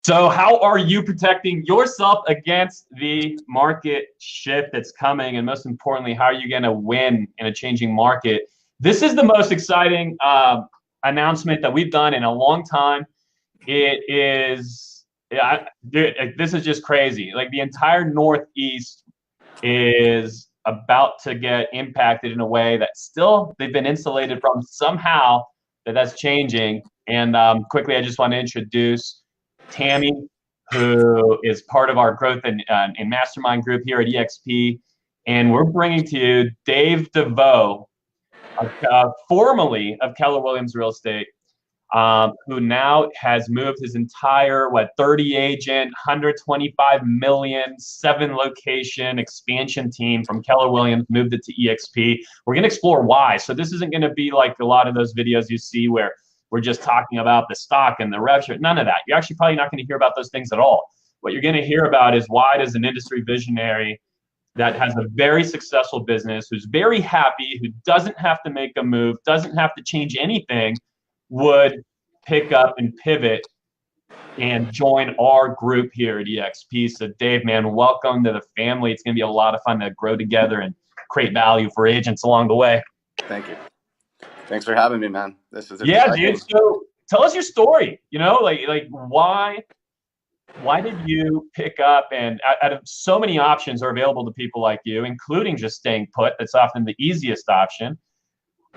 So how are you protecting yourself against the market shift that's coming? And most importantly, how are you going to win in a changing market? This is the most exciting announcement that we've done in a long time. It is, yeah, dude, this is just crazy. Like the entire Northeast is about to get impacted in a way that still they've been insulated from somehow that's changing. And quickly, I just want to introduce Tammy, who is part of our growth and mastermind group here at EXP. And we're bringing to you Dave DeVoe, formerly of Keller Williams Real Estate, who now has moved his entire, 30 agent, 125 million, 7 location expansion team from Keller Williams, moved it to EXP. We're going to explore why. So this isn't going to be like a lot of those videos you see where we're just talking about the stock and the rev share. None of that. You're actually probably not going to hear about those things at all. What you're going to hear about is why does an industry visionary that has a very successful business, who's very happy, who doesn't have to make a move, doesn't have to change anything, would pick up and pivot and join our group here at EXP. So Dave, man, welcome to the family. It's going to be a lot of fun to grow together and create value for agents along the way. Thank you. Thanks for having me, man. This is exciting. Dude. So tell us your story. You know, like why did you pick up, and out of so many options are available to people like you, including just staying put. That's often the easiest option.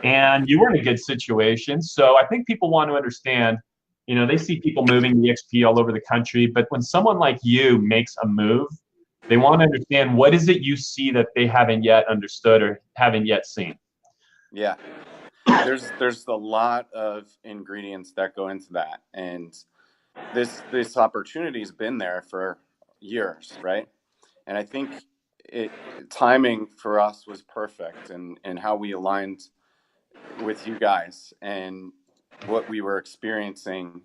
And you were in a good situation. So I think people want to understand, you know, they see people moving EXP all over the country, but when someone like you makes a move, they want to understand what is it you see that they haven't yet understood or haven't yet seen. Yeah. There's a lot of ingredients that go into that. And this opportunity's been there for years, right? And I think timing for us was perfect, and how we aligned with you guys and what we were experiencing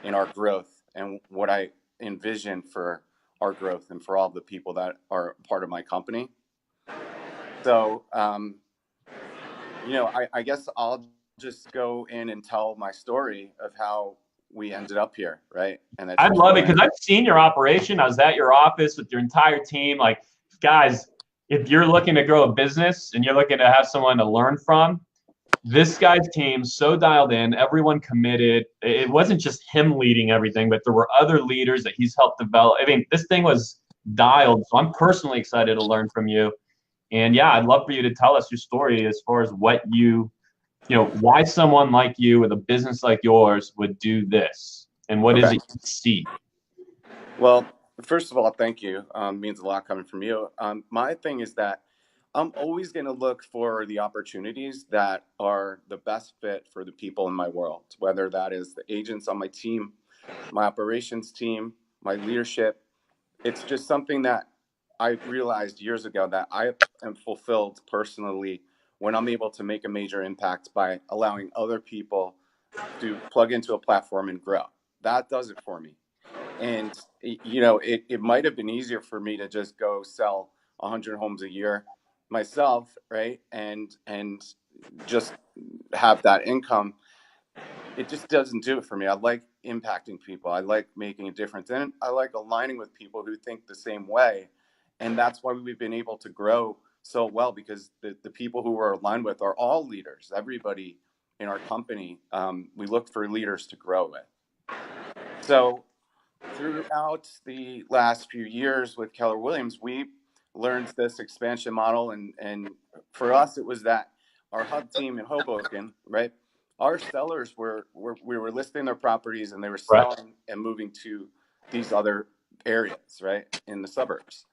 in our growth and what I envisioned for our growth and for all the people that are part of my company. So, you know, I guess I'll just go in and tell my story of how we ended up here, right? And I'd love it because I've seen your operation. I was at your office with your entire team. Like, guys, if you're looking to grow a business and you're looking to have someone to learn from, this guy's team so dialed in, everyone committed. It wasn't just him leading everything, but there were other leaders that he's helped develop. I mean, this thing was dialed. So I'm personally excited to learn from you. And yeah, I'd love for you to tell us your story as far as what you know, why someone like you with a business like yours would do this, and what is it you see? Well, first of all, thank you. Means a lot coming from you. My thing is that I'm always going to look for the opportunities that are the best fit for the people in my world, whether that is the agents on my team, my operations team, my leadership. It's just something that I realized years ago that I am fulfilled personally when I'm able to make a major impact by allowing other people to plug into a platform and grow. That does it for me. And, you know, it might have been easier for me to just go sell 100 homes a year myself, right? And just have that income. It just doesn't do it for me. I like impacting people. I like making a difference. And I like aligning with people who think the same way. And that's why we've been able to grow so well, because the people who we're aligned with are all leaders. Everybody in our company, we look for leaders to grow with. So throughout the last few years with Keller Williams, we learned this expansion model. And for us, it was that our hub team in Hoboken, right? Our sellers we were listing their properties, and they were selling and moving to these other areas, right, in the suburbs.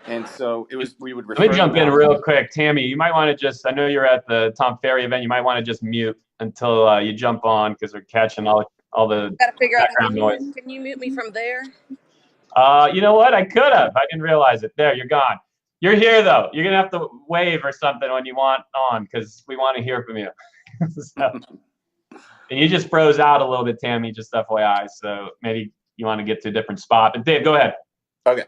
And so it was, we would refer. Let me jump in real quick. Tammy, you might want to just, I know you're at the Tom Ferry event. You might want to just mute until you jump on, because we're catching all the gotta figure background out, noise. Can you mute me from there? You know what? I could have. I didn't realize it. There, you're gone. You're here, though. You're going to have to wave or something when you want on, because we want to hear from you. So, and you just froze out a little bit, Tammy, just FYI. So maybe you want to get to a different spot. But Dave, go ahead. Okay.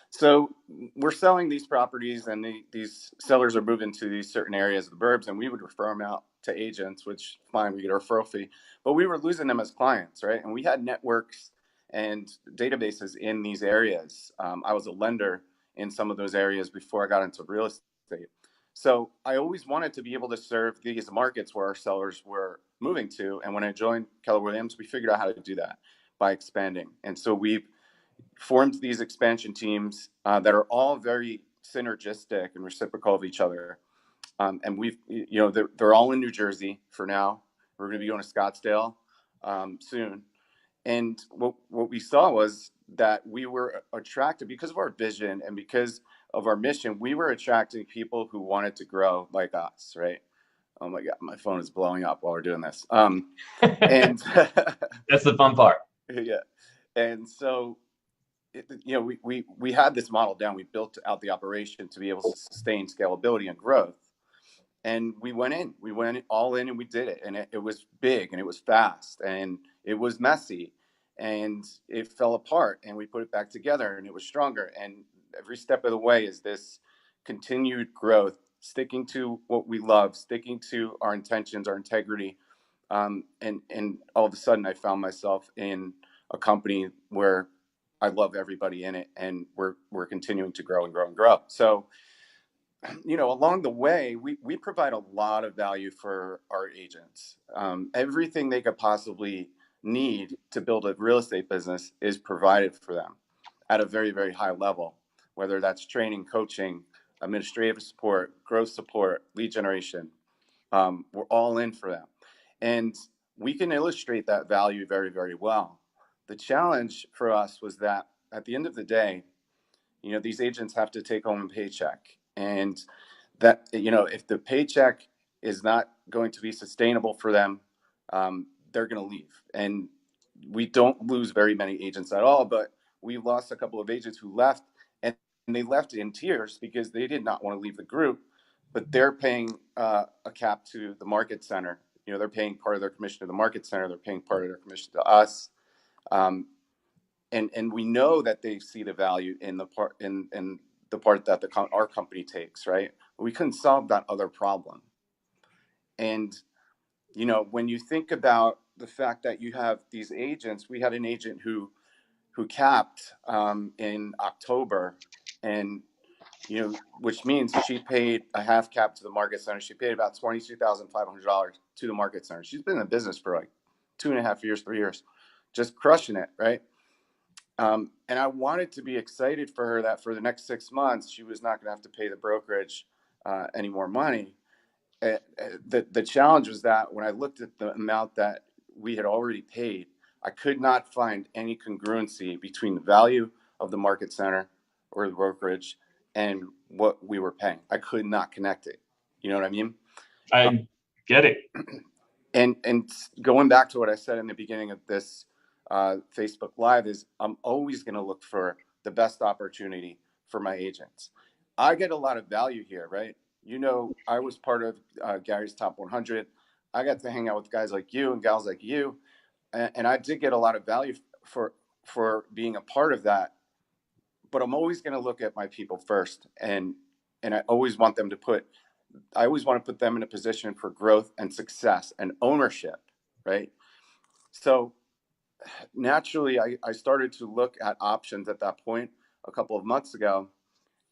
So we're selling these properties, and these sellers are moving to these certain areas of the burbs, and we would refer them out to agents, which fine, we get a referral fee, but we were losing them as clients, right? And we had networks and databases in these areas. I was a lender in some of those areas before I got into real estate. So I always wanted to be able to serve these markets where our sellers were moving to. And when I joined Keller Williams, we figured out how to do that by expanding. And so we've formed these expansion teams that are all very synergistic and reciprocal of each other. And we've, they're all in New Jersey for now. We're going to be going to Scottsdale soon. And what we saw was that we were attracted, because of our vision and because of our mission, we were attracting people who wanted to grow like us, right? Oh my God, my phone is blowing up while we're doing this. And That's the fun part. yeah. And so, we had this model down. We built out the operation to be able to sustain scalability and growth. And we went all in, and we did it. And it was big, and it was fast, and it was messy, and it fell apart, and we put it back together, and it was stronger. And every step of the way is this continued growth, sticking to what we love, sticking to our intentions, our integrity. And all of a sudden I found myself in a company where I love everybody in it, and we're continuing to grow and grow and grow. So, along the way, we provide a lot of value for our agents. Everything they could possibly need to build a real estate business is provided for them at a very, very high level, whether that's training, coaching, administrative support, growth support, lead generation. We're all in for them. And we can illustrate that value very, very well. The challenge for us was that at the end of the day, these agents have to take home a paycheck. And that, if the paycheck is not going to be sustainable for them, they're going to leave. And we don't lose very many agents at all, but we lost a couple of agents who left, and they left in tears because they did not want to leave the group, but they're paying a cap to the market center. They're paying part of their commission to the market center. They're paying part of their commission to us. And we know that they see the value in the part that our company takes, right? We couldn't solve that other problem. And when you think about the fact that you have these agents, we had an agent who capped in October, and which means she paid a half cap to the market center. She paid about $22,500 to the market center. She's been in the business for like 2.5 years, 3 years, just crushing it, right? And I wanted to be excited for her that for the next 6 months, she was not going to have to pay the brokerage any more money. The challenge was that when I looked at the amount that we had already paid, I could not find any congruency between the value of the market center or the brokerage and what we were paying. I could not connect it. You know what I mean? I get it. And going back to what I said in the beginning of this Facebook Live is I'm always going to look for the best opportunity for my agents. I get a lot of value here, right? I was part of Gary's Top 100. I got to hang out with guys like you and gals like you, and I did get a lot of value for being a part of that. But I'm always going to look at my people first, and I always want them to put them in a position for growth and success and ownership, right? So naturally, I started to look at options at that point a couple of months ago,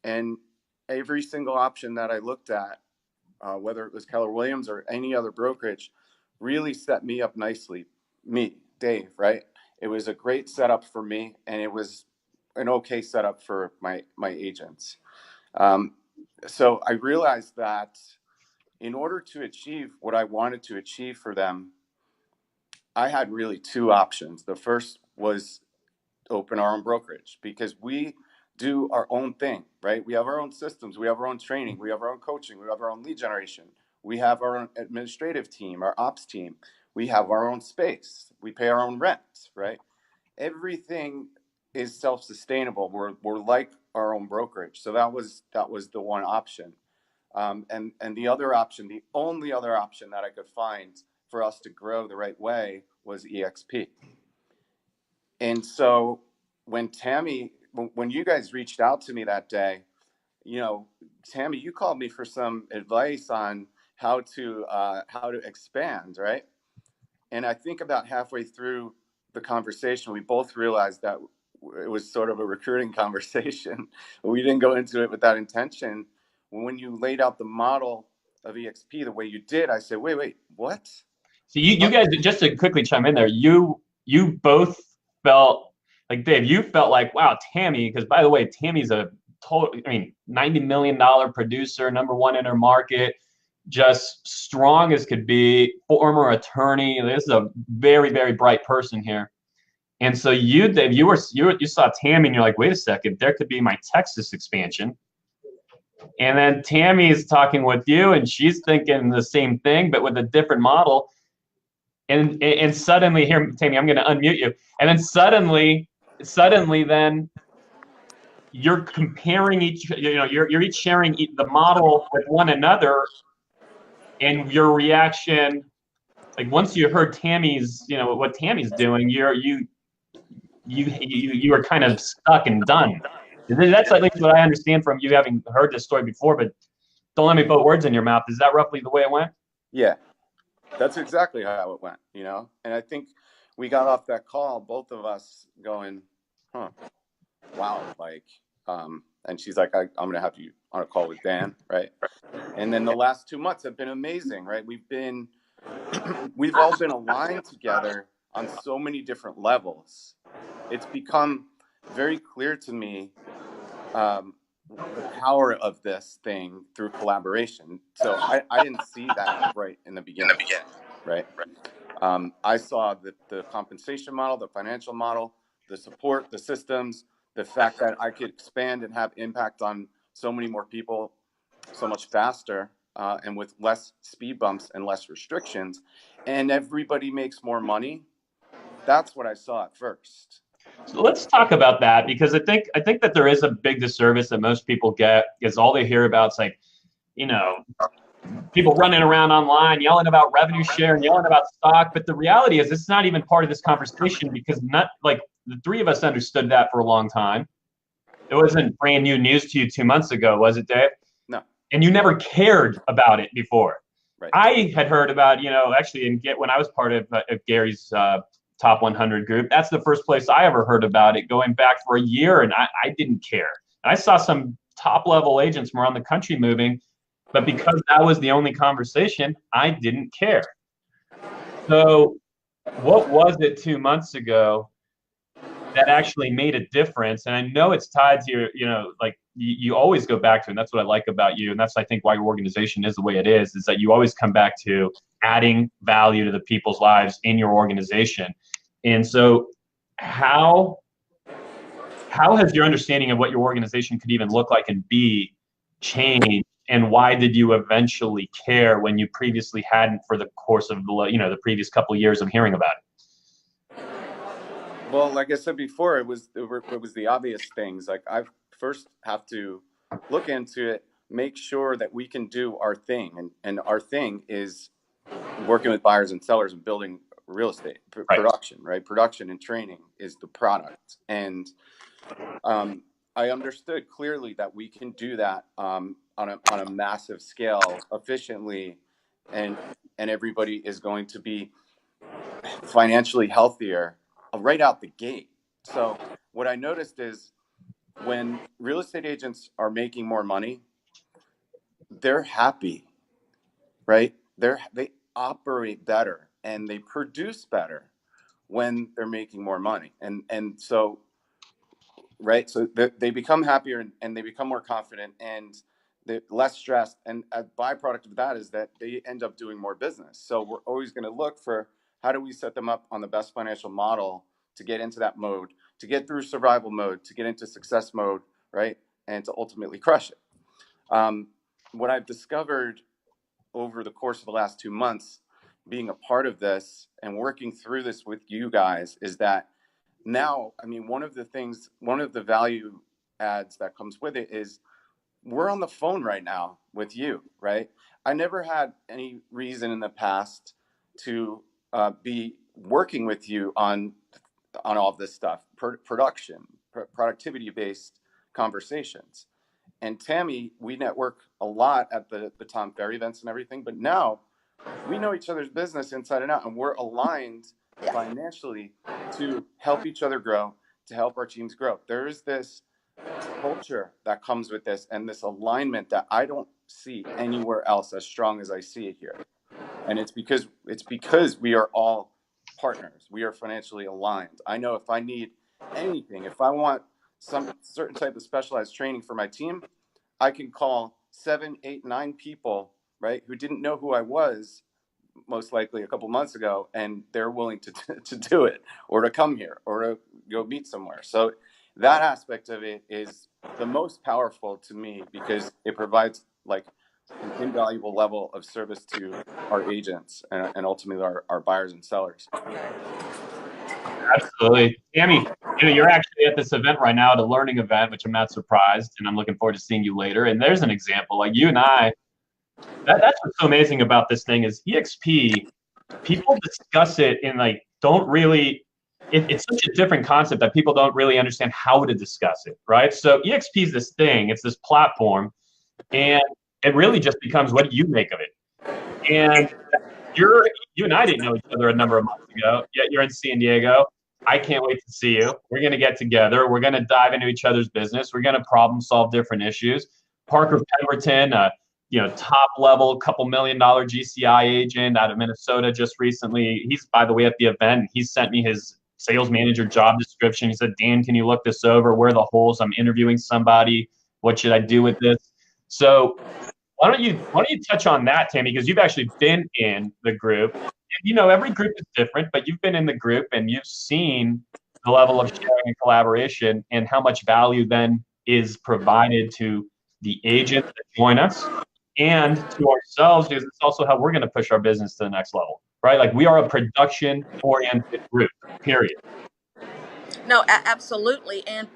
and every single option that I looked at, whether it was Keller Williams or any other brokerage, really set me up nicely. Me, Dave, right? It was a great setup for me, and it was an okay setup for my agents. So I realized that in order to achieve what I wanted to achieve for them, I had really two options. The first was open our own brokerage, because we do our own thing, right? We have our own systems, we have our own training, we have our own coaching, we have our own lead generation, we have our own administrative team, our ops team, we have our own space, we pay our own rent, right? Everything is self-sustainable. We're like our own brokerage. So that was the one option. And the other option, the only other option that I could find for us to grow the right way was EXP. And so when you guys reached out to me that day, Tammy, you called me for some advice on how to expand, right? And I think about halfway through the conversation, we both realized that it was sort of a recruiting conversation. We didn't go into it with that intention. When you laid out the model of EXP the way you did, I said, wait, what? So you guys, just to quickly chime in there, you both felt like, Dave, you felt like, wow, Tammy, because by the way, Tammy's a total, I mean, $90 million producer, #1 in her market, just strong as could be, former attorney. This is a very, very bright person here. And so you, Dave, you saw Tammy and you're like, wait a second, there could be my Texas expansion. And then Tammy's talking with you and she's thinking the same thing, but with a different model. And suddenly, here, Tammy, I'm going to unmute you. And then suddenly then you're comparing each, you're each sharing the model with one another, and your reaction, like once you heard Tammy's, what Tammy's doing, you were kind of stuck and done. That's at least what I understand from you having heard this story before, but don't let me put words in your mouth. Is that roughly the way it went? Yeah, that's exactly how it went, And I think we got off that call, both of us going, wow, and she's like, I'm going to have you on a call with Dan, right? And then the last 2 months have been amazing, right? We've all been aligned together on so many different levels. It's become very clear to me the power of this thing through collaboration. So I didn't see that right in the beginning, right? I saw the compensation model, the financial model, the support, the systems, the fact that I could expand and have impact on so many more people so much faster and with less speed bumps and less restrictions, and everybody makes more money. That's what I saw at first. So let's talk about that, because I think that there is a big disservice that most people get, is all they hear about is like, people running around online yelling about revenue share and yelling about stock. But the reality is it's not even part of this conversation, because not like the three of us understood that for a long time. It wasn't brand new news to you 2 months ago, was it, Dave? No. And you never cared about it before. Right. I had heard about, actually, when I was part of Gary's top 100 group, that's the first place I ever heard about it, going back for a year, and I didn't care. And I saw some top level agents from around the country moving, but because that was the only conversation, I didn't care. So what was it 2 months ago that actually made a difference? And I know it's tied to your, like you always go back to, and that's what I like about you, and that's, I think, why your organization is the way it is that you always come back to adding value to the people's lives in your organization. And so how has your understanding of what your organization could even look like and be changed? And why did you eventually care when you previously hadn't, for the course of the previous couple of years of hearing about it? Well, like I said before, it was the obvious things. Like, I first have to look into it, make sure that we can do our thing, and our thing is working with buyers and sellers and building real estate production, right? Production and training is the product, and I understood clearly that we can do that on a massive scale efficiently, and everybody is going to be financially healthier right out the gate. So what I noticed is, when real estate agents are making more money, they're happy, right? They operate better and they produce better when they're making more money. And so, right. So they become happier and they become more confident and they're less stressed. And a byproduct of that is that they end up doing more business. So we're always going to look for, how do we set them up on the best financial model to get into that mode, to get through survival mode, to get into success mode, right? And to ultimately crush it. What I've discovered over the course of the last 2 months, being a part of this and working through this with you guys, is that now, I mean, one of the value adds that comes with it is we're on the phone right now with you, right? I never had any reason in the past to be working with you on all of this stuff, productivity-based conversations. And Tammy, we network a lot at the Tom Ferry events and everything, but now we know each other's business inside and out, and we're aligned financially to help each other grow, to help our teams grow. There is this culture that comes with this and this alignment that I don't see anywhere else as strong as I see it here. And it's because we are all partners. We are financially aligned. I know if I need anything, if I want some certain type of specialized training for my team, I can call 7, 8, 9 people, right, who didn't know who I was most likely a couple months ago, and they're willing to do it, or to come here, or to go meet somewhere. So that aspect of it is the most powerful to me, because it provides like an invaluable level of service to our agents and ultimately our buyers and sellers. Absolutely. Tammy, you're actually at this event right now, at a learning event, which I'm not surprised, and I'm looking forward to seeing you later. And there's an example, like you and I, that's what's so amazing about this thing is EXP, people discuss it in like, don't really, it's such a different concept that people don't really understand how to discuss it, right? So EXP is this thing, it's this platform, and it really just becomes, what do you make of it? And you and I didn't know each other a number of months ago, yet you're in San Diego. I can't wait to see you. We're going to get together. We're going to dive into each other's business. We're going to problem solve different issues. Parker Pemberton, top level, couple $1 million GCI agent out of Minnesota just recently. He's, by the way, at the event. He sent me his sales manager job description. He said, Dan, can you look this over? Where are the holes? I'm interviewing somebody. What should I do with this? So why don't you touch on that, Tammy, because you've actually been in the group. And, every group is different, but you've been in the group and you've seen the level of sharing and collaboration and how much value then is provided to the agents that join us and to ourselves, because it's also how we're going to push our business to the next level, right? Like, we are a production-oriented group, period. No, absolutely. And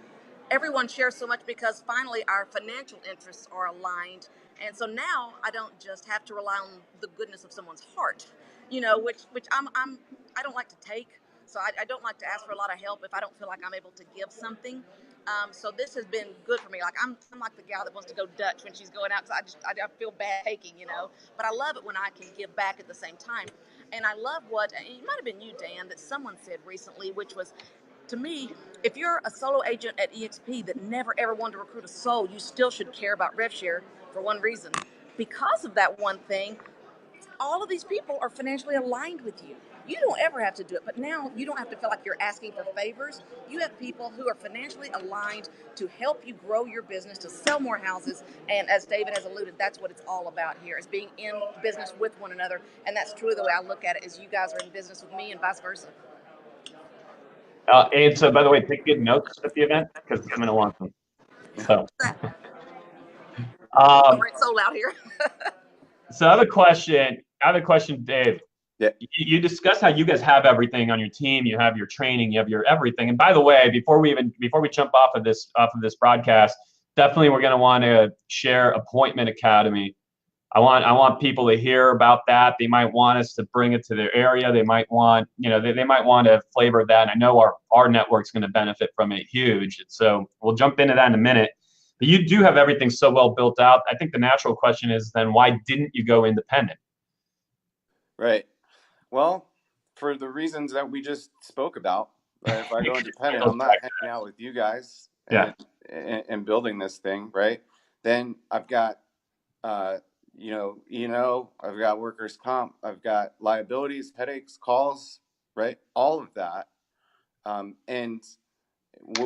everyone shares so much because finally our financial interests are aligned. And so now I don't just have to rely on the goodness of someone's heart, which I don't like to take. So I don't like to ask for a lot of help if I don't feel like I'm able to give something. So this has been good for me. Like I'm like the gal that wants to go Dutch when she's going out. So I feel bad taking, but I love it when I can give back at the same time. And I love what, it might have been you, Dan, that someone said recently, which was, to me, if you're a solo agent at EXP that never ever wanted to recruit a soul, you still should care about RevShare for one reason. Because of that one thing, all of these people are financially aligned with you. You don't ever have to do it, but now you don't have to feel like you're asking for favors. You have people who are financially aligned to help you grow your business, to sell more houses. And as David has alluded, that's what it's all about here, is being in business with one another. And that's truly the way I look at it, is you guys are in business with me and vice versa. And so, by the way, take good notes at the event because I'm going to want them. So, It's so loud here. So I have a question, Dave. Yeah. You discussed how you guys have everything on your team. You have your training. You have your everything. And by the way, before we jump off of this broadcast, definitely we're going to want to share Appointment Academy. I want people to hear about that. They might want us to bring it to their area. They might want they might want a flavor of that. And I know our network's going to benefit from it huge. So we'll jump into that in a minute. But you do have everything so well built out. I think the natural question is then, why didn't you go independent? Right. Well, for the reasons that we just spoke about, right? If I go independent, I'm not hanging out with you guys and building this thing, right? Then I've got, I've got workers' comp, I've got liabilities, headaches, calls, right? All of that, and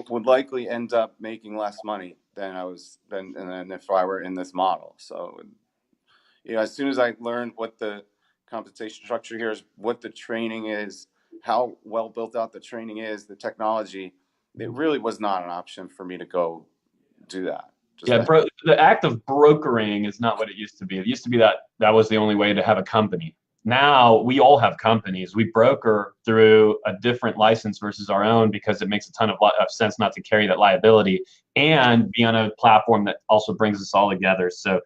would likely end up making less money than if I were in this model. So, as soon as I learned what the compensation structure here is, what the training is, how well built out the training is, the technology, it really was not an option for me to go do that. The act of brokering is not what it used to be. It used to be that was the only way to have a company. Now we all have companies. We broker through a different license versus our own because it makes a ton of sense not to carry that liability and be on a platform that also brings us all together. So I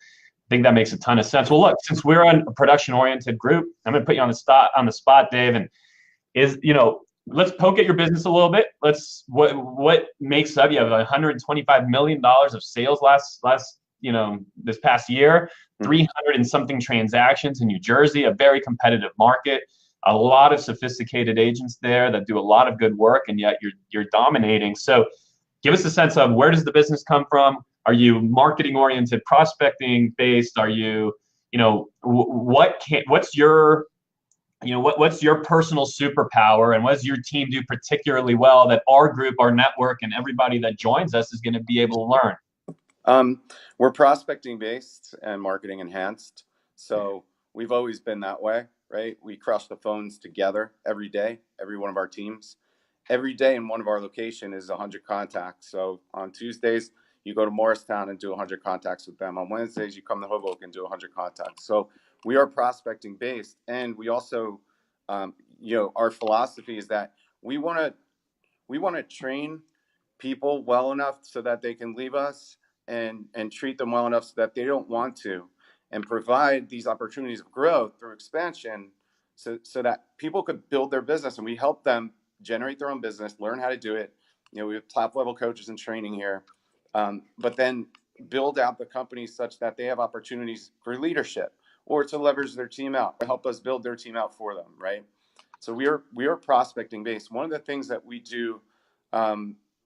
think that makes a ton of sense. Well, look, since we're a production-oriented group, I'm going to put you on the spot, Dave, and let's poke at your business a little bit. What makes up? You have $125 million of sales this past year, 300 and something transactions in New Jersey, a very competitive market. a lot of sophisticated agents there that do a lot of good work, and yet you're dominating. So give us a sense of, where does the business come from? Are you marketing oriented, prospecting based? Are you, what's your, what's your personal superpower, and what does your team do particularly well that our group, our network, and everybody that joins us is going to be able to learn? We're prospecting based and marketing enhanced. So we've always been that way, right? We crush the phones together every day, every one of our teams. Every day in one of our location is 100 contacts. So on Tuesdays, you go to Morristown and do 100 contacts with them. On Wednesdays, you come to Hoboken and do 100 contacts. So we are prospecting based. And we also, our philosophy is that we want to train people well enough so that they can leave us, and treat them well enough so that they don't want to, and provide these opportunities of growth through expansion, so that people could build their business, and we help them generate their own business, learn how to do it. We have top level coaches in training here, but then build out the company such that they have opportunities for leadership, or to leverage their team out, or help us build their team out for them, right? So we are prospecting based. One of the things that we do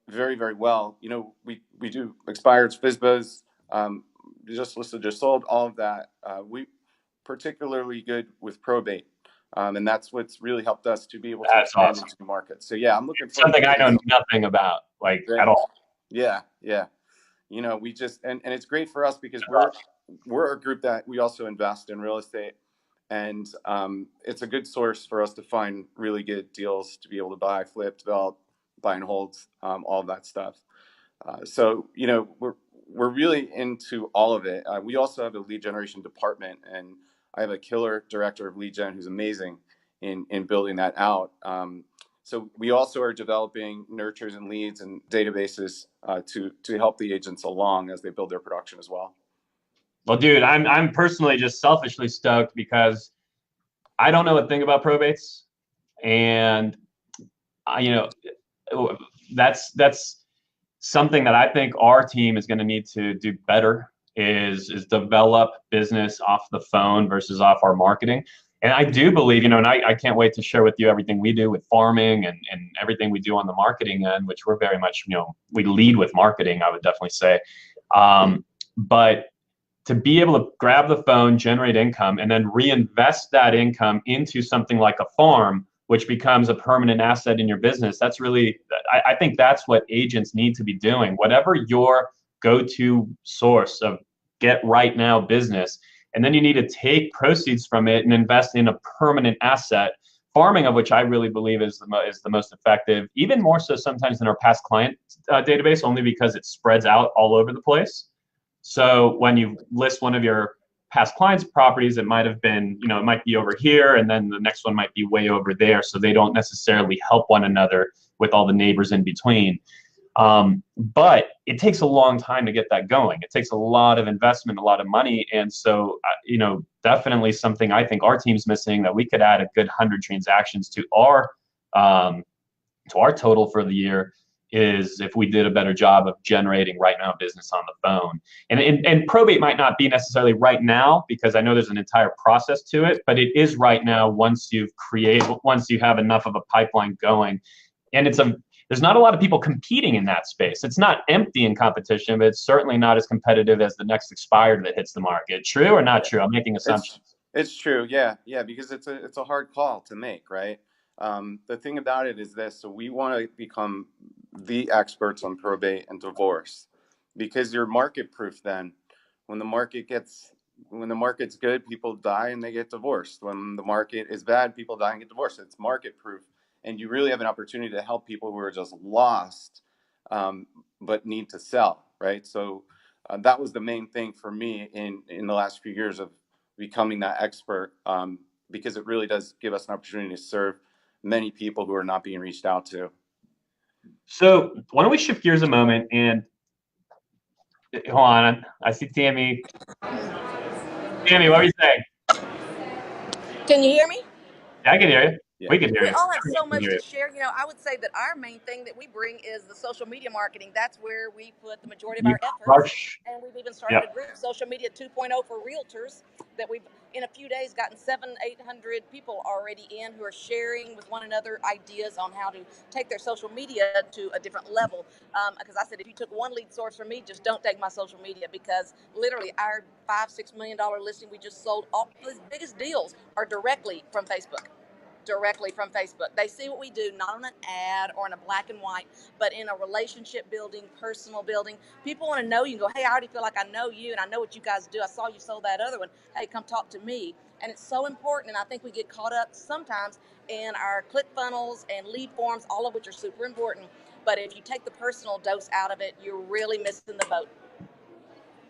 very, very well, we do expireds, FSBAs, just listed, just sold, all of that. We particularly good with probate. And that's what's really helped us to be able to expand into the market. So yeah, I'm looking for something I know nothing about, at all. Yeah. We just, and it's great for us because we're a group that we also invest in real estate, and it's a good source for us to find really good deals to be able to buy, flip, develop, buy and holds, all of that stuff. So we're really into all of it. We also have a lead generation department, and I have a killer director of lead gen who's amazing in building that out. So we also are developing nurtures and leads and databases to help the agents along as they build their production as well. Well, dude, I'm personally just selfishly stoked because I don't know a thing about probates, and that's something that I think our team is going to need to do better, is develop business off the phone versus off our marketing. And I do believe, and I can't wait to share with you everything we do with farming and everything we do on the marketing end, which we're very much, we lead with marketing, I would definitely say. But to be able to grab the phone, generate income, and then reinvest that income into something like a farm, which becomes a permanent asset in your business, that's really, I think that's what agents need to be doing. Whatever your go-to source of get right now business, and then you need to take proceeds from it and invest in a permanent asset. Farming, of which I really believe is the most effective, even more so sometimes than our past client database, only because it spreads out all over the place. So when you list one of your past clients' properties, it might have been, it might be over here, and then the next one might be way over there. So they don't necessarily help one another with all the neighbors in between. But it takes a long time to get that going. It takes a lot of investment, a lot of money. And so, definitely something I think our team's missing, that we could add a good 100 transactions to our total for the year, is if we did a better job of generating right now business on the phone. And probate might not be necessarily right now, because I know there's an entire process to it, but it is right now once you have enough of a pipeline going. And there's not a lot of people competing in that space. It's not empty in competition, but it's certainly not as competitive as the next expired that hits the market. True or not true? I'm making assumptions. It's true. Yeah, because it's a hard call to make, right? The thing about it is this: so we want to become the experts on probate and divorce, because you're market proof. Then, when the market's good, people die and they get divorced. When the market is bad, people die and get divorced. It's market proof, and you really have an opportunity to help people who are just lost, but need to sell, right? So that was the main thing for me in the last few years of becoming that expert, because it really does give us an opportunity to serve many people who are not being reached out to. So why don't we shift gears a moment, and hold on, I see Tammy. Tammy, what are you saying? Can you hear me? Yeah, I can hear you. Yeah. We can hear you. We all have so much to share. I would say that our main thing that we bring is the social media marketing. That's where we put the majority of our efforts. And we've even started a group, Social Media 2.0 for Realtors, that we've in a few days gotten 700-800 people already in who are sharing with one another ideas on how to take their social media to a different level. Because I said, if you took one lead source from me, just don't take my social media, because literally our $5-6 million listing we just sold, all the biggest deals are directly from Facebook. Directly from Facebook. They see what we do, not on an ad or in a black and white, but in a relationship building, personal building. People want to know you and go, hey, I already feel like I know you and I know what you guys do. I saw you sold that other one. Hey, come talk to me. And it's so important. And I think we get caught up sometimes in our click funnels and lead forms, all of which are super important. But if you take the personal dose out of it, you're really missing the boat.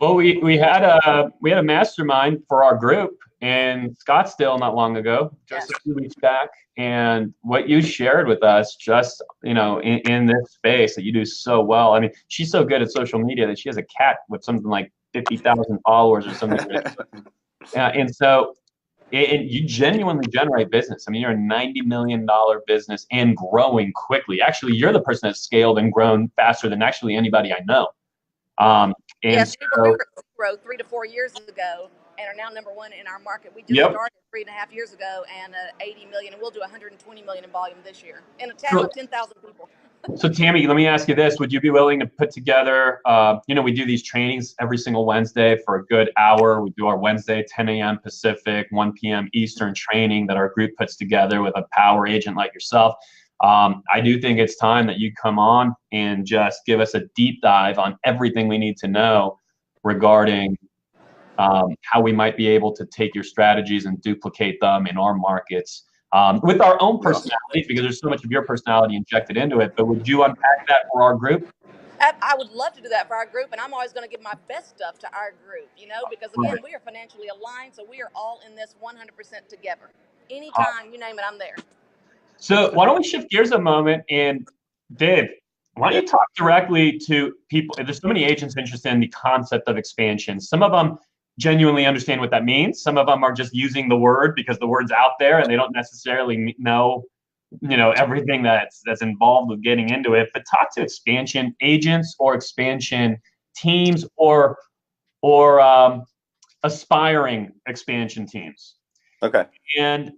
Well, we had a mastermind for our group in Scottsdale not long ago, just a few weeks back. And what you shared with us, just in this space that you do so well. I mean, she's so good at social media that she has a cat with something like 50,000 followers or something. And so you genuinely generate business. I mean, you're a $90 million business and growing quickly. Actually, you're the person that's scaled and grown faster than actually anybody I know. And yes, so, we were 3 to 4 years ago and are now number one in our market. We just started 3.5 years ago and 80 million, and we'll do 120 million in volume this year in a town of 10,000 people. So Tammy, let me ask you this. Would you be willing to put together, we do these trainings every single Wednesday for a good hour. We do our Wednesday, 10 a.m. Pacific, 1 p.m. Eastern training that our group puts together with a power agent like yourself. I do think it's time that you come on and just give us a deep dive on everything we need to know regarding how we might be able to take your strategies and duplicate them in our markets with our own personalities, because there's so much of your personality injected into it. But would you unpack that for our group? I would love to do that for our group, and I'm always going to give my best stuff to our group, because again, we are financially aligned, so we are all in this 100% together. Anytime, you name it, I'm there. So why don't we shift gears a moment, and Dave, why don't you talk directly to people? There's so many agents interested in the concept of expansion. Some of them genuinely understand what that means. Some of them are just using the word because the word's out there and they don't necessarily know, everything that's involved with getting into it. But talk to expansion agents or expansion teams or aspiring expansion teams. Okay. And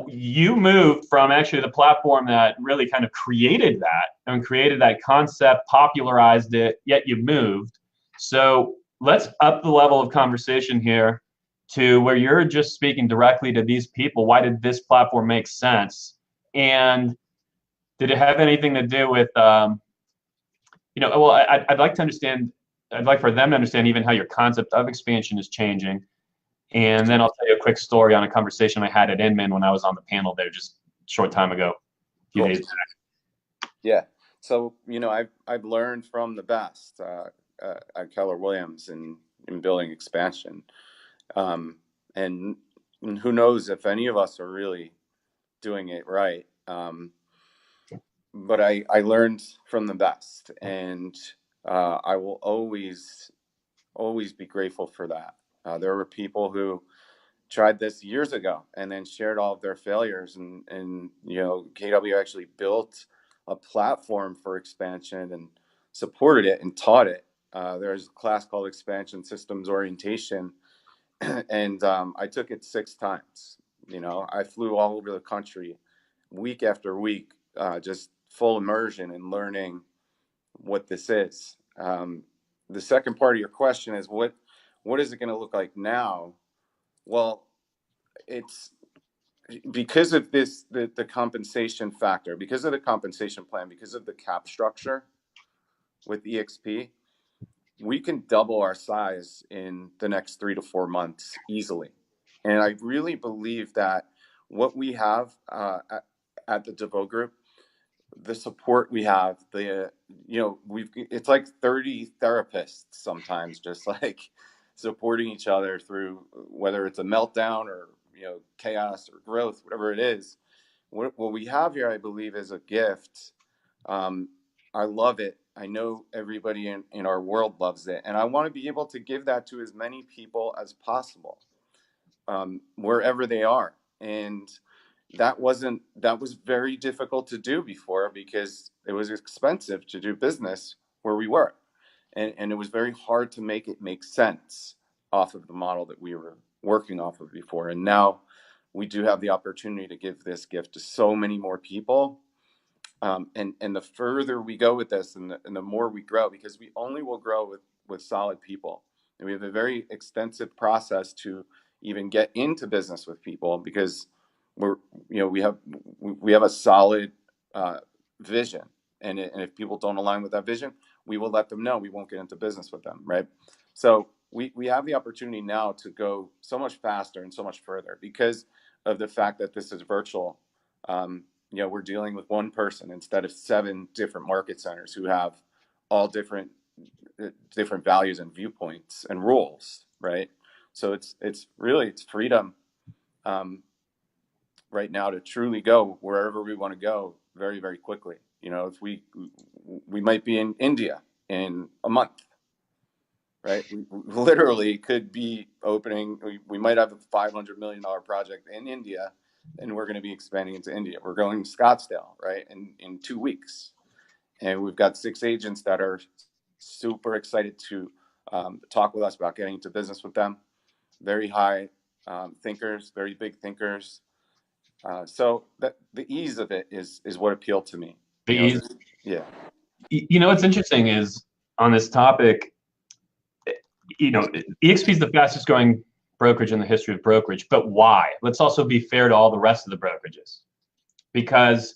you moved from actually the platform that really kind of created that concept, popularized it, yet you moved. So let's up the level of conversation here to where you're just speaking directly to these people. Why did this platform make sense? And did it have anything to do with, I'd like to understand, I'd like for them to understand even how your concept of expansion is changing. And then I'll tell you a quick story on a conversation I had at Inman when I was on the panel there just a short time ago, a few days back. Yeah. So, I've learned from the best at Keller Williams in building expansion. And who knows if any of us are really doing it right. But I learned from the best, and I will always be grateful for that. There were people who tried this years ago and then shared all of their failures, and KW actually built a platform for expansion and supported it and taught it. There's a class called Expansion Systems Orientation, and I took it 6 times. I flew all over the country week after week, just full immersion in learning what this is. The second part of your question is what is it going to look like now? Well, it's because of the compensation factor, because of the compensation plan, because of the cap structure with EXP, we can double our size in the next 3 to 4 months easily. And I really believe that what we have at the DeVoe Group, the support we have, it's like 30 therapists sometimes, just like supporting each other through whether it's a meltdown or chaos or growth, whatever it is. What we have here, I believe, is a gift. I love it. I know everybody in our world loves it, and I want to be able to give that to as many people as possible, wherever they are. And that was very difficult to do before because it was expensive to do business where we were, and it was very hard to make it make sense off of the model that we were working off of before. And now we do have the opportunity to give this gift to so many more people. And the further we go with this, and the more we grow, because we only will grow with solid people. And we have a very extensive process to even get into business with people, because we have a solid vision. And if people don't align with that vision, we will let them know. We won't get into business with them, right? So we have the opportunity now to go so much faster and so much further because of the fact that this is virtual. We're dealing with one person instead of 7 different market centers who have all different values and viewpoints and rules, right? So it's freedom right now to truly go wherever we want to go very, very quickly. If we might be in India in a month, right? We literally could be opening. We might have a $500 million project in India, and we're going to be expanding into India. We're going to Scottsdale, right, in 2 weeks, and we've got 6 agents that are super excited to talk with us about getting into business with them. Very high thinkers, very big thinkers. So that the ease of it is what appealed to me. The ease. Yeah. What's interesting is on this topic, EXP is the fastest growing brokerage in the history of brokerage, but why? Let's also be fair to all the rest of the brokerages, because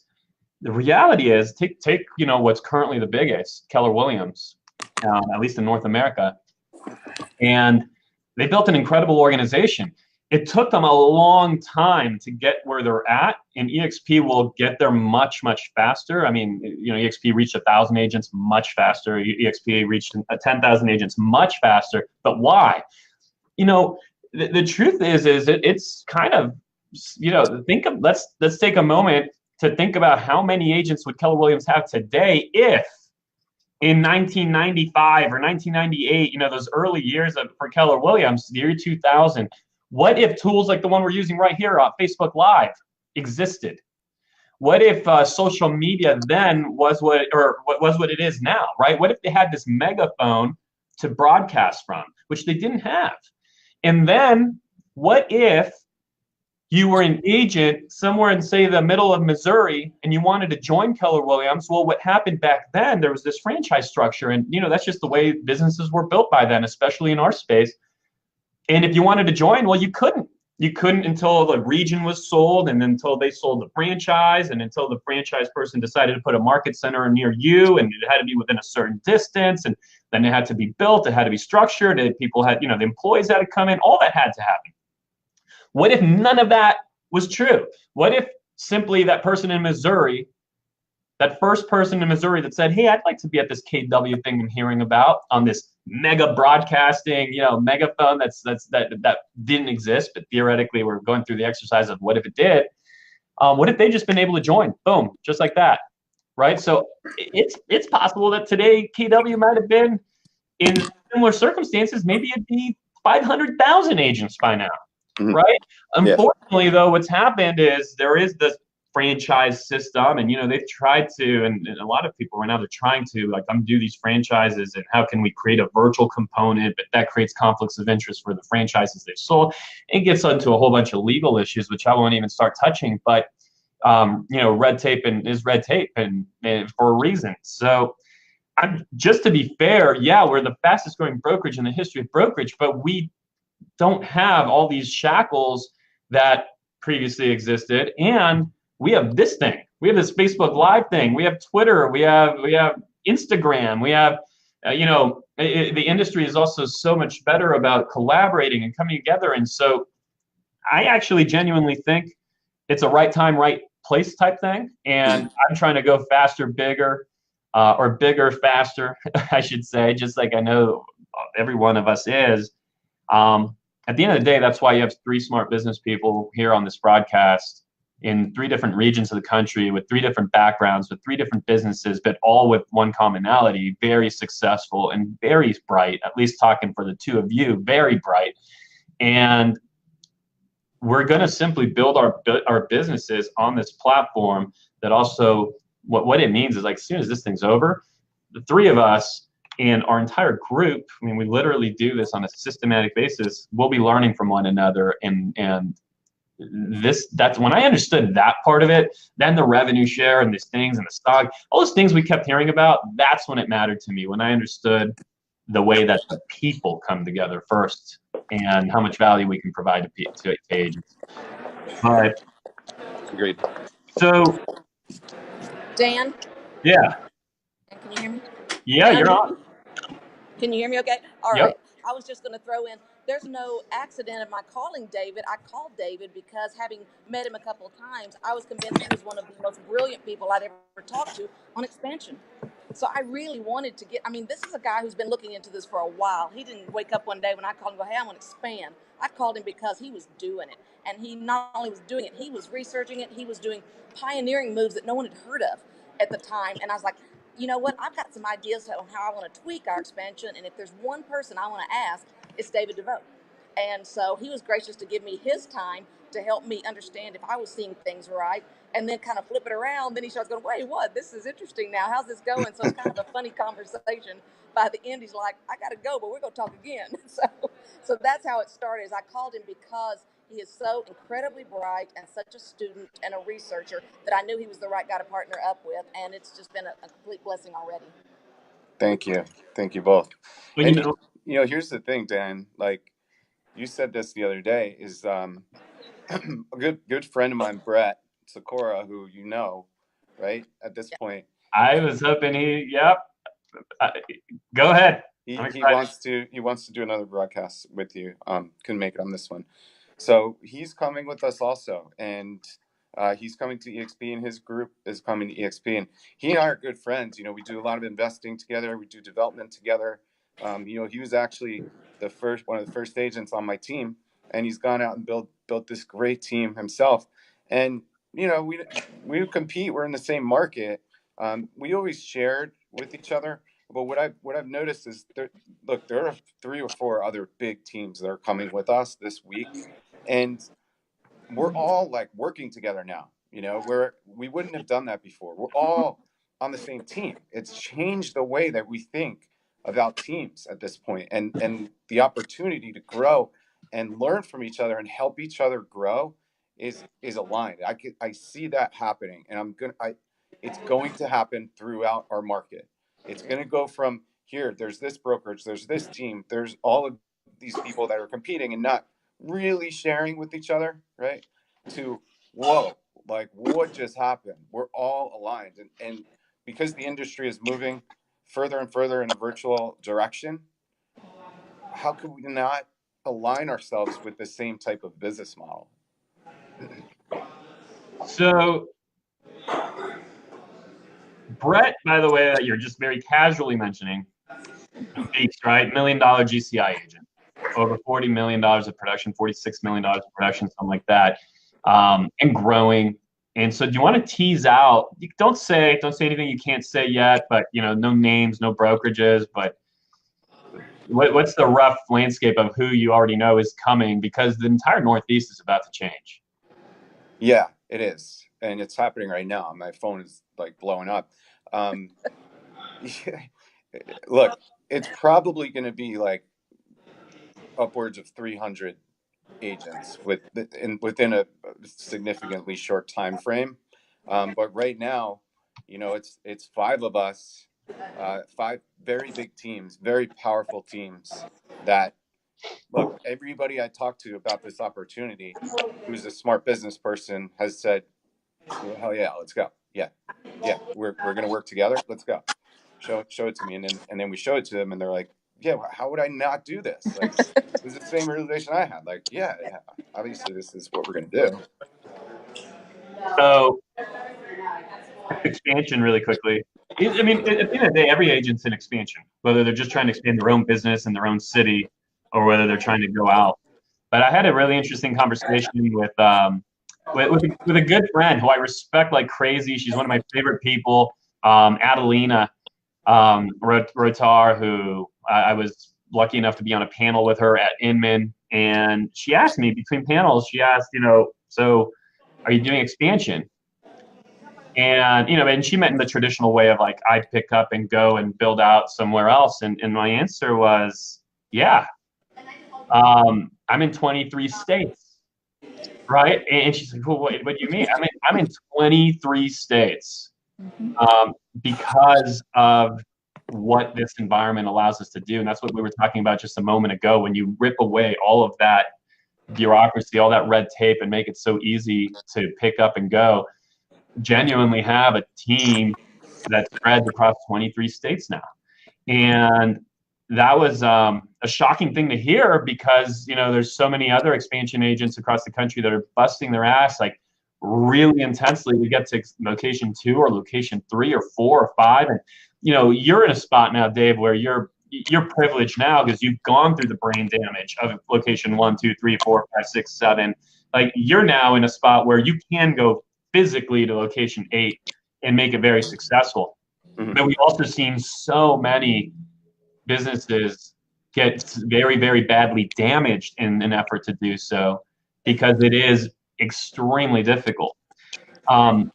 the reality is, take what's currently the biggest, Keller Williams, at least in North America, and they built an incredible organization. It took them a long time to get where they're at, and EXP will get there much, much faster. I mean, EXP reached 1,000 agents much faster. EXP reached 10,000 agents much faster. But why? The truth is it's kind of, let's take a moment to think about how many agents would Keller Williams have today if in 1995 or 1998, those early years for Keller Williams, the year 2000, what if tools like the one we're using right here on Facebook Live existed? What if social media then was what it is now, right? What if they had this megaphone to broadcast from, which they didn't have? And then what if you were an agent somewhere in, say, the middle of Missouri, and you wanted to join Keller Williams? Well, what happened back then, there was this franchise structure, and that's just the way businesses were built by then, especially in our space. And if you wanted to join, well, you couldn't. You couldn't until the region was sold, and until they sold the franchise, and until the franchise person decided to put a market center near you, and it had to be within a certain distance, and then it had to be built, it had to be structured, and people had, the employees had to come in, all that had to happen. What if none of that was true? What if simply that person in Missouri, that first person in Missouri that said, hey, I'd like to be at this KW thing I'm hearing about on this mega broadcasting, megaphone that didn't exist, but theoretically we're going through the exercise of what if it did? What if they just been able to join? Boom, just like that, right? So it's possible that today KW might have been in similar circumstances. Maybe it'd be 500,000 agents by now, right? Unfortunately, though, what's happened is there is this franchise system, and they've tried to, and a lot of people right now, they're trying to undo these franchises, and how can we create a virtual component, but that creates conflicts of interest for the franchises they've sold. It gets into a whole bunch of legal issues, which I won't even start touching, but red tape is red tape, and for a reason. So just to be fair, yeah, we're the fastest growing brokerage in the history of brokerage, but we don't have all these shackles that previously existed, and we have this thing. We have this Facebook Live thing. We have Twitter. We have Instagram. We have, the industry is also so much better about collaborating and coming together. And so I actually genuinely think it's a right time, right place type thing. And I'm trying to go faster, bigger, or bigger, faster, I should say, just like I know every one of us is. At the end of the day, that's why you have 3 smart business people here on this broadcast in 3 different regions of the country with 3 different backgrounds, with 3 different businesses, but all with one commonality: very successful and very bright, at least talking for the 2 of you, very bright. And we're going to simply build our businesses on this platform that also, what it means is, as soon as this thing's over, the 3 of us and our entire group, I mean, we literally do this on a systematic basis. We'll be learning from one another, and that's when I understood that part of it. Then the revenue share and these things and the stock, all those things we kept hearing about, that's when it mattered to me, when I understood the way that the people come together first and how much value we can provide to agents. All right. Agreed. So, Dan, yeah. can you hear me? Yeah, you're on. Can you hear me okay? All Yep. right. I was just going to throw in, there's no accident of my calling David. I called David because, having met him a couple of times, I was convinced he was one of the most brilliant people I'd ever talked to on expansion. So I really wanted to get, I mean, this is a guy who's been looking into this for a while. He didn't wake up one day when I called him and go, hey, I want to expand. I called him because he was doing it. And he not only was doing it, he was researching it. He was doing pioneering moves that no one had heard of at the time. And I was like, you know what? I've got some ideas on how I want to tweak our expansion. And if there's one person I want to ask, it's David DeVoe. And so he was gracious to give me his time to help me understand if I was seeing things right, and then kind of flip it around. Then he starts going, wait, what? This is interesting now. How's this going? So it's kind of a funny conversation. By the end, he's like, I got to go, but we're going to talk again. So that's how it started. Is I called him because he is so incredibly bright and such a student and a researcher that I knew he was the right guy to partner up with. And it's just been a complete blessing already. Thank you. Thank you both. Well, And, here's the thing, Dan, like you said this the other day, is a good friend of mine, Brett Sikora, who you know, right, at this point. I was hoping go ahead. He wants to do another broadcast with you. Couldn't make it on this one. So he's coming with us also, and he's coming to EXP, and his group is coming to EXP. And he and I are good friends. We do a lot of investing together. We do development together. He was actually one of the first agents on my team, and he's gone out and built this great team himself. And we compete. We're in the same market. We always shared with each other. But what I've noticed is there are 3 or 4 other big teams that are coming with us this week, and we're all like working together now. We wouldn't have done that before. We're all on the same team. It's changed the way that we think about teams at this point, and the opportunity to grow and learn from each other and help each other grow is aligned. I see that happening, and it's going to happen throughout our market. It's going to go from here, there's this brokerage, there's this team, there's all of these people that are competing and not really sharing with each other, right? To, whoa, like what just happened? We're all aligned. And because the industry is moving further and further in a virtual direction, how could we not align ourselves with the same type of business model? So, Brett, by the way, that you're just very casually mentioning, beast, right? $1 million GCI agent, over $40 million of production, $46 million of production, something like that, and growing. And so, do you want to tease out? Don't say anything you can't say yet, but no names, no brokerages. But what's the rough landscape of who you already know is coming? Because the entire Northeast is about to change. Yeah, it is, and it's happening right now. My phone is like blowing up. Look, it's probably going to be like upwards of 300 agents within a significantly short time frame. But right now, it's 5 of us, 5 very big teams, very powerful teams that, look, everybody I talked to about this opportunity who's a smart business person has said, well, hell yeah, let's go. Yeah, we're going to work together. Let's go. Show it to me. And then we show it to them, and they're like, yeah, how would I not do this? Like, this is the same realization I had. Like, yeah, obviously this is what we're going to do. So, expansion really quickly. I mean, at the end of the day, every agent's in expansion, whether they're just trying to expand their own business in their own city or whether they're trying to go out. But I had a really interesting conversation with a good friend who I respect like crazy. She's one of my favorite people, Adelina Rotar, who I was lucky enough to be on a panel with her at Inman. And she asked me between panels, so are you doing expansion? And, and she meant in the traditional way of like, I pick up and go and build out somewhere else. And my answer was, yeah, I'm in 23 states, right? And she's like, well, what do you mean? I'm in 23 states because of what this environment allows us to do. And that's what we were talking about just a moment ago. When you rip away all of that bureaucracy, all that red tape, and make it so easy to pick up and go, genuinely have a team that spreads across 23 states now. And that was a shocking thing to hear because, there's so many other expansion agents across the country that are busting their ass like really intensely to get to location 2 or location 3 or 4 or 5. And, you're in a spot now, Dave, where you're privileged now because you've gone through the brain damage of location 1, 2, 3, 4, 5, 6, 7. Like you're now in a spot where you can go physically to location 8 and make it very successful. Mm-hmm. But we've also seen so many businesses get very, very badly damaged in an effort to do so because it is extremely difficult.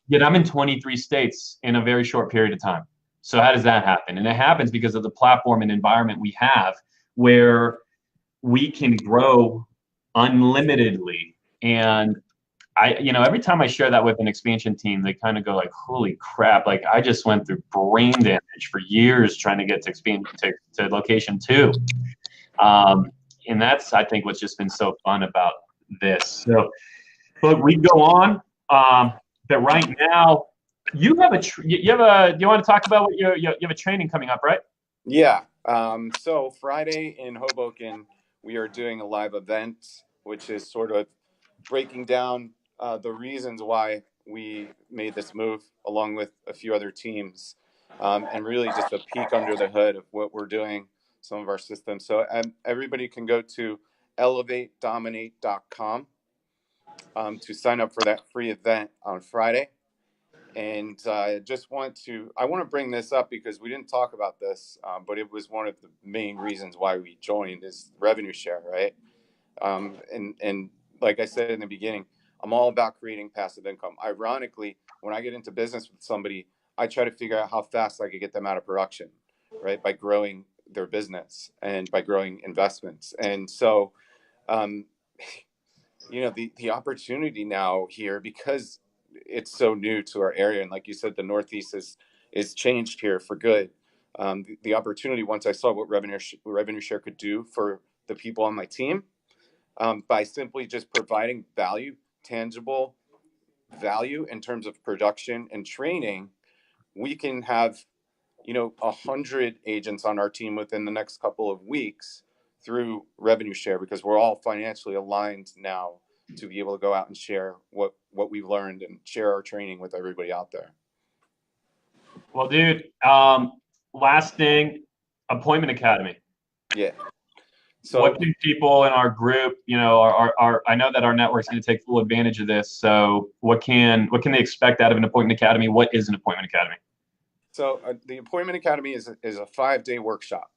Yet I'm in 23 states in a very short period of time. So how does that happen? And it happens because of the platform and environment we have where we can grow unlimitedly. And every time I share that with an expansion team, they kind of go like, holy crap, like I just went through brain damage for years trying to get to expand to location 2. And that's, I think, what's just been so fun about this. So, look, we go on, but right now, you have do you want to talk about what you have a training coming up, right? Yeah. So Friday in Hoboken, we are doing a live event, which is sort of breaking down the reasons why we made this move, along with a few other teams, and really just a peek under the hood of what we're doing, some of our systems. So everybody can go to elevatedominate.com to sign up for that free event on Friday. And I want to bring this up because we didn't talk about this, but it was one of the main reasons why we joined is revenue share, right? And like I said in the beginning, I'm all about creating passive income. Ironically, when I get into business with somebody, I try to figure out how fast I could get them out of production, right? By growing their business and by growing investments. And so, the opportunity now here, because it's so new to our area, and like you said, the Northeast is changed here for good. The opportunity, once I saw what revenue share could do for the people on my team, by simply just providing tangible value in terms of production and training, we can have 100 agents on our team within the next couple of weeks through revenue share, because we're all financially aligned now to be able to go out and share what we've learned and share our training with everybody out there. Well, dude, last thing, Appointment Academy. Yeah. So what can people in our group, I know that our network's going to take full advantage of this. So what can they expect out of an Appointment Academy? What is an Appointment Academy? So the Appointment Academy is a 5-day workshop,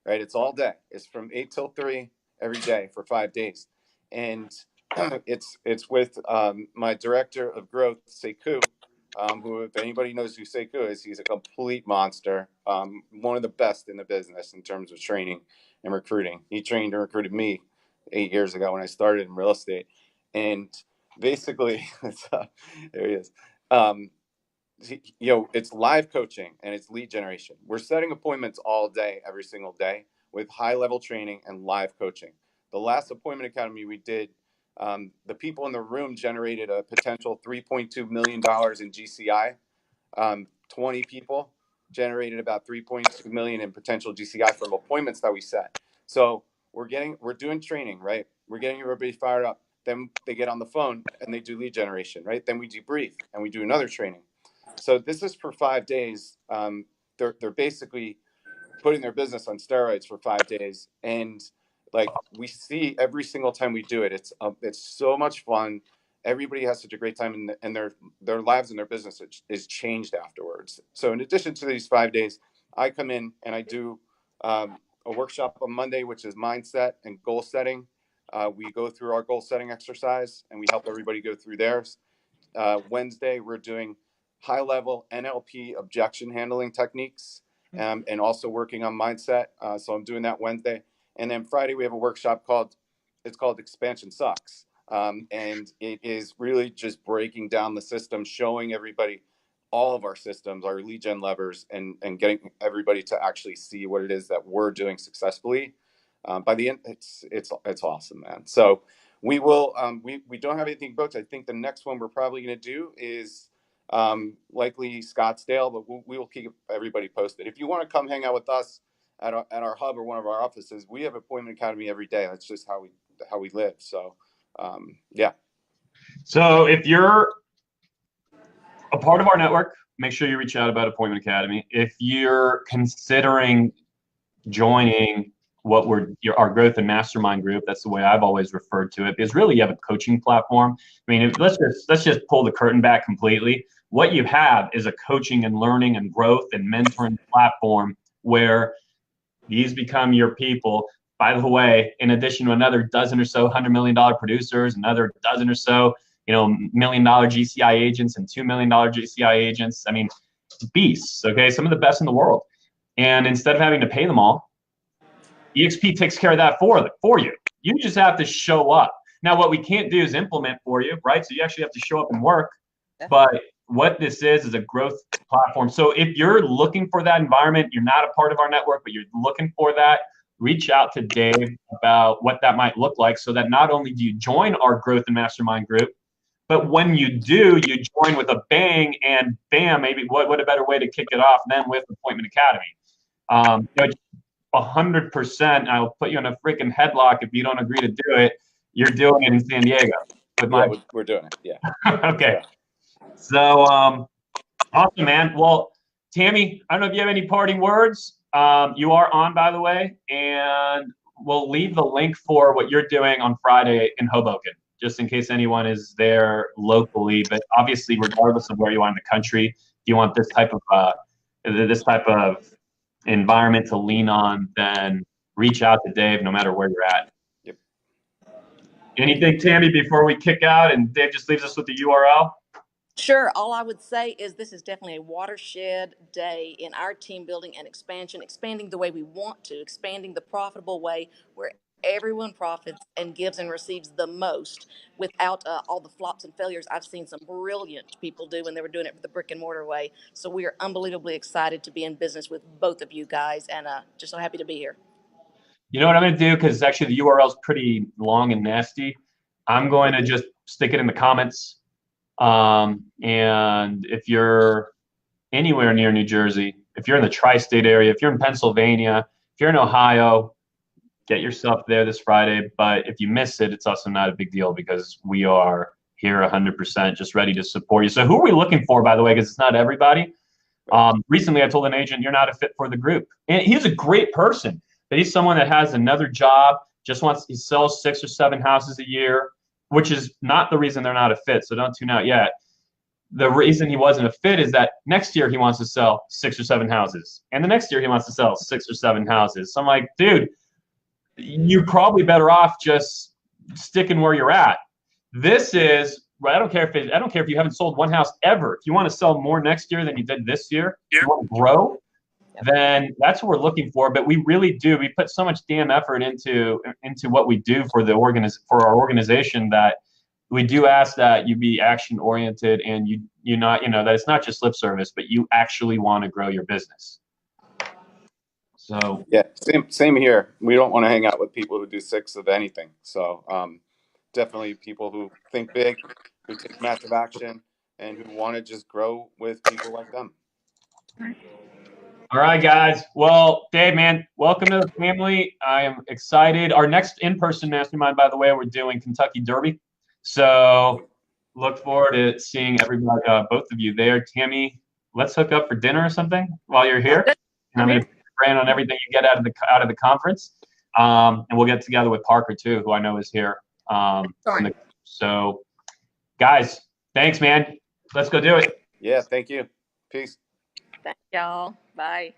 right? It's all day. It's from 8 till 3 every day for 5 days. And it's with my director of growth, Sekou, who, if anybody knows who Sekou is, he's a complete monster, one of the best in the business in terms of training and recruiting. He trained and recruited me 8 years ago when I started in real estate. And basically, there he is. It's live coaching and it's lead generation. We're setting appointments all day, every single day, with high-level training and live coaching. The last Appointment Academy we did, the people in the room generated a potential $3.2 million in GCI. 20 people generated about $3.2 million in potential GCI from appointments that we set. So we're doing training, right? We're getting everybody fired up. Then they get on the phone and they do lead generation, right? Then we debrief and we do another training. So this is for 5 days. They're basically putting their business on steroids for 5 days, and like we see every single time we do it, it's so much fun. Everybody has such a great time, and their lives and their business is changed afterwards. So in addition to these 5 days, I come in and I do a workshop on Monday, which is mindset and goal setting. We go through our goal setting exercise, and we help everybody go through theirs. Wednesday, we're doing high-level NLP objection handling techniques, and also working on mindset. So I'm doing that Wednesday. And then Friday, we have a workshop called Expansion Sucks. And it is really just breaking down the system, showing everybody all of our systems, our lead gen levers, and getting everybody to actually see what it is that we're doing successfully. By the end, it's awesome, man. So we will, we don't have anything booked. I think the next one we're probably going to do is likely Scottsdale, but we will keep everybody posted. If you want to come hang out with us at our hub or one of our offices, we have Appointment Academy every day. That's just how we live. So yeah. So if you're a part of our network, make sure you reach out about Appointment Academy. If you're considering joining our growth and mastermind group, that's the way I've always referred to it, because really you have a coaching platform. I mean, let's just pull the curtain back completely. What you have is a coaching and learning and growth and mentoring platform where these become your people. By the way, in addition to another dozen or so $100 million producers, another dozen or so, $1 million GCI agents and $2 million GCI agents. I mean, beasts, okay? Some of the best in the world. And instead of having to pay them all, EXP takes care of that for you. You just have to show up. Now, what we can't do is implement for you, right? So you actually have to show up and work. But what this is a growth platform. So if you're looking for that environment, you're not a part of our network, but you're looking for that, reach out to Dave about what that might look like, so that not only do you join our growth and mastermind group, but when you do, you join with a bang, and bam, maybe what a better way to kick it off than with Appointment Academy. 100%, I'll put you in a freaking headlock if you don't agree to do it. You're doing it in San Diego. We're doing it, yeah. Okay. Yeah. So awesome, man. Well, Tammy, I don't know if you have any parting words. You are on, by the way, and we'll leave the link for what you're doing on Friday in Hoboken, just in case anyone is there locally. But obviously, regardless of where you are in the country, if you want this type of environment to lean on, then reach out to Dave no matter where you're at. Yep. Anything, Tammy, before we kick out and Dave just leaves us with the URL? Sure. All I would say is this is definitely a watershed day in our team building and expansion, expanding the way we want to, expanding the profitable way where everyone profits and gives and receives the most without all the flops and failures I've seen some brilliant people do when they were doing it the brick and mortar way. So we are unbelievably excited to be in business with both of you guys, and just so happy to be here. You know what I'm going to do? Because actually the URL is pretty long and nasty. I'm going to just stick it in the comments. And if you're anywhere near New Jersey, if you're in the tri-state area, if you're in Pennsylvania, if you're in Ohio, get yourself there this Friday. But if you miss it, it's also not a big deal, because we are here 100% just ready to support you. So who are we looking for, by the way, because it's not everybody. Recently, I told an agent, you're not a fit for the group. And he's a great person, but he's someone that has another job, he sells 6 or 7 houses a year, which is not the reason they're not a fit. So don't tune out yet. The reason he wasn't a fit is that next year he wants to sell 6 or 7 houses. And the next year he wants to sell 6 or 7 houses. So I'm like, dude, you're probably better off just sticking where you're at. This is, I don't care if you haven't sold 1 house ever. If you want to sell more next year than you did this year, you want to grow, then that's what we're looking for. But we really do. We put so much damn effort into what we do for our organization, that we do ask that you be action oriented, and you not, that it's not just lip service, but you actually want to grow your business. So yeah, same here. We don't want to hang out with people who do 6 of anything. So definitely people who think big, who take massive action, and who want to just grow with people like them. All right, guys. Well, Dave, man, welcome to the family. I am excited. Our next in-person mastermind, by the way, we're doing Kentucky Derby. So look forward to seeing everybody, both of you there. Tammy, let's hook up for dinner or something while you're here. And I'm going to brand on everything you get out of the conference. And we'll get together with Parker too, who I know is here. So, guys, thanks, man. Let's go do it. Yeah, thank you. Peace. Thank y'all. Bye.